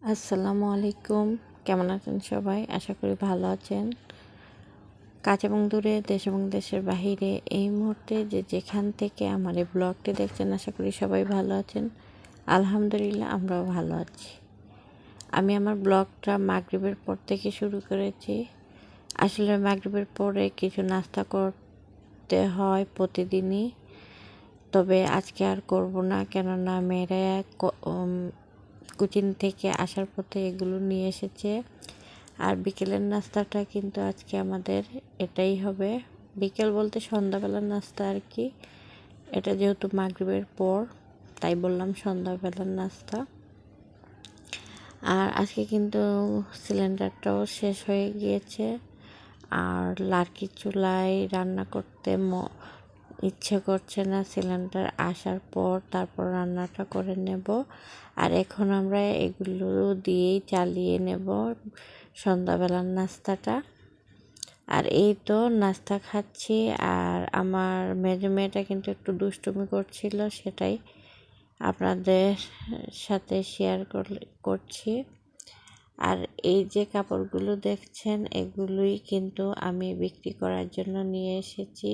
আসসালামু আলাইকুম। কেমন আছেন সবাই? আশা করি ভালো আছেন। কাছে এবং দূরে, দেশ এবং দেশের বাহিরে এই মুহূর্তে যেখান থেকে আমার এই ব্লগটি দেখছেন, আশা করি সবাই ভালো আছেন। আলহামদুলিল্লাহ, আমরাও ভালো আছি। আমি আমার ব্লগটা মাগরিবের পর থেকে শুরু করেছি। আসলে মাগরিবের পরে কিছু নাস্তা করতে হয় প্রতিদিনই, তবে আজকে আর করব না, কেননা মেয়েরা কোচিং থেকে আসার পথে এগুলো নিয়ে এসেছে। আর বিকেলের নাস্তাটা কিন্তু আজকে আমাদের এটাই হবে। বিকেল বলতে সন্ধ্যাবেলার নাস্তা আর কি। এটা যেহেতু মাগরিবের পর, তাই বললাম সন্ধ্যাবেলার নাস্তা। আর আজকে কিন্তু সিলিন্ডারটাও শেষ হয়ে গিয়েছে। আর লার্কির চুলায় রান্না করতে ইচ্ছে করছে না। সিলিন্ডার আসার পর তারপর রান্নাটা করে নেব। আর এখন আমরা এগুলো দিয়েই চালিয়ে নেব সন্ধ্যাবেলার নাস্তাটা। আর এই তো নাস্তা খাচ্ছি। আর আমার মেজো মেয়েটা কিন্তু একটু দুষ্টুমি করছিল, সেটাই আপনাদের সাথে শেয়ার করছি। আর এই যে কাপড়গুলো দেখছেন, এগুলোই কিন্তু আমি বিক্রি করার জন্য নিয়ে এসেছি।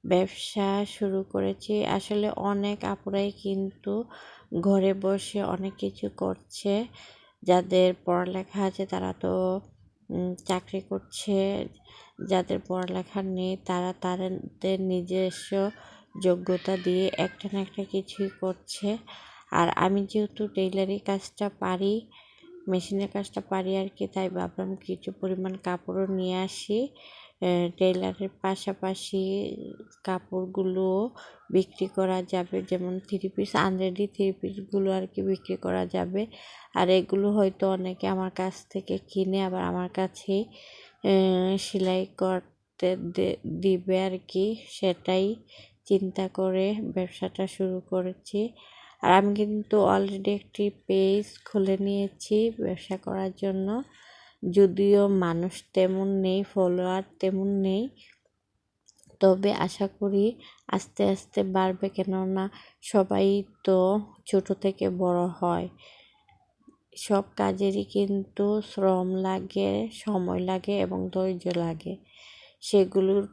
ব্যবসা শুরু করেছি। আসলে অনেক আপুরাই কিন্তু ঘরে বসে অনেক কিছু করছে। যাদের পড়ালেখা আছে তারা তো চাকরি করছে, যাদের পড়ালেখা নেই তারা তাদের নিজস্ব যোগ্যতা দিয়ে একটা না একটা কিছুই করছে। আর আমি যেহেতু টেইলারি কাজটা পারি, মেশিনের কাজটা পারি আর কি, তাই ভাবলাম কিছু পরিমাণ কাপড়ও নিয়ে আসি। টেইলারের পাশাপাশি কাপড়গুলো বিক্রি করা যাবে, যেমন থ্রি পিস, আনরেডি থ্রি পিসগুলো আর কি বিক্রি করা যাবে। আর এগুলো হয়তো অনেকে আমার কাছ থেকে কিনে আবার আমার কাছেই সেলাই করতে দিবে আর কি, সেটাই চিন্তা করে ব্যবসাটা শুরু করেছি। আর আমি কিন্তু অলরেডি একটি পেজ খুলে নিয়েছি ব্যবসা করার জন্য, যদিও মানুষ তেমন নেই, ফলোয়ার তেমন নেই, তবে আশা করি আস্তে আস্তে বাড়বে, কেননা সবাই তো ছোট থেকে বড় হয়। সব কাজেরই কিন্তু শ্রম লাগে, সময় লাগে এবং ধৈর্য লাগে। সেগুলোর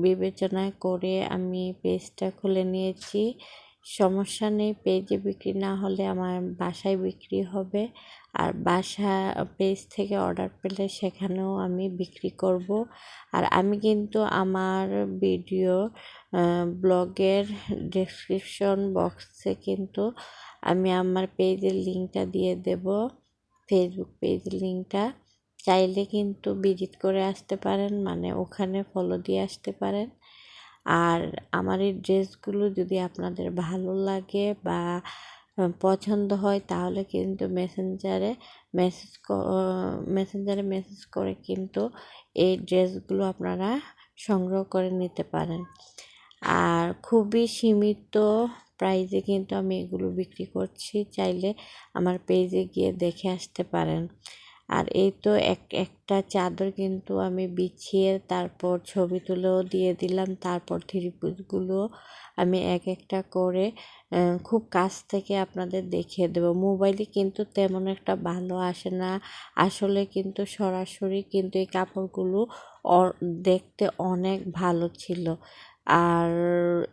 বিবেচনা করে আমি পেজটা খুলে নিয়েছি। সমস্যা নেই, পেজে বিক্রি না হলে আমার বাসায় বিক্রি হবে। আর পেজ থেকে অর্ডার পেলে সেখানেও আমি বিক্রি করব। আর আমি কিন্তু আমার ভিডিও ব্লগের ডেসক্রিপশন বক্সে কিন্তু আমি আমার পেজের লিঙ্কটা দিয়ে দেব, ফেসবুক পেজের লিঙ্কটা। চাইলে কিন্তু ভিজিট করে আসতে পারেন, মানে ওখানে ফলো দিয়ে আসতে পারেন। আর আমার এই ড্রেসগুলো যদি আপনাদের ভালো লাগে বা পছন্দ হয়, তাহলে কিন্তু মেসেঞ্জারে মেসেজ করে কিন্তু এই ড্রেসগুলো আপনারা সংগ্রহ করে নিতে পারেন। আর খুবই সীমিত প্রাইসে কিন্তু আমি এগুলো বিক্রি করছি, চাইলে আমার পেজে গিয়ে দেখে আসতে পারেন। আর এই তো একটা চাদর কিন্তু আমি বিছিয়ে তারপর ছবি তুলেও দিয়ে দিলাম। তারপর থ্রি পিসগুলো আমি এক একটা করে খুব কাছ থেকে আপনাদের দেখিয়ে দেব। মোবাইলে কিন্তু তেমন একটা ভালো আসে না, আসলে কিন্তু সরাসরি কিন্তু এই কাপড়গুলো দেখতে অনেক ভালো ছিল। আর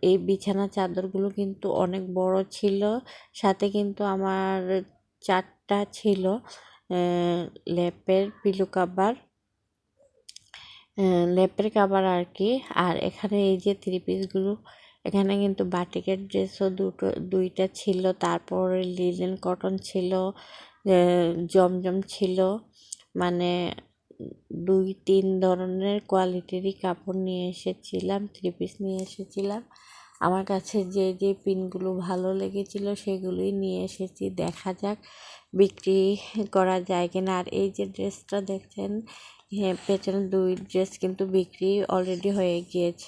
এই বিছানা চাদরগুলো কিন্তু অনেক বড় ছিল, সাথে কিন্তু আমার 4টা ছিল লেপের কাভার আর কি। আর এখানে এই যে থ্রি পিসগুলো, এখানে কিন্তু বাটিকের ড্রেসও দুইটা ছিল, তারপরে লিলেন কটন ছিল, জমজম ছিল, মানে 2-3 ধরনের কোয়ালিটিরই কাপড় নিয়ে এসেছিলাম, থ্রি পিস নিয়ে এসেছিলাম। আমার কাছে যে পিনগুলো ভালো লেগেছিল সেগুলোই নিয়ে এসেছি, দেখা যাক বিক্রি করা যায় কিনা। আর এই যে ড্রেসটা দেখছেন, পেছনে 2 ড্রেস কিন্তু বিক্রি অলরেডি হয়ে গিয়েছে।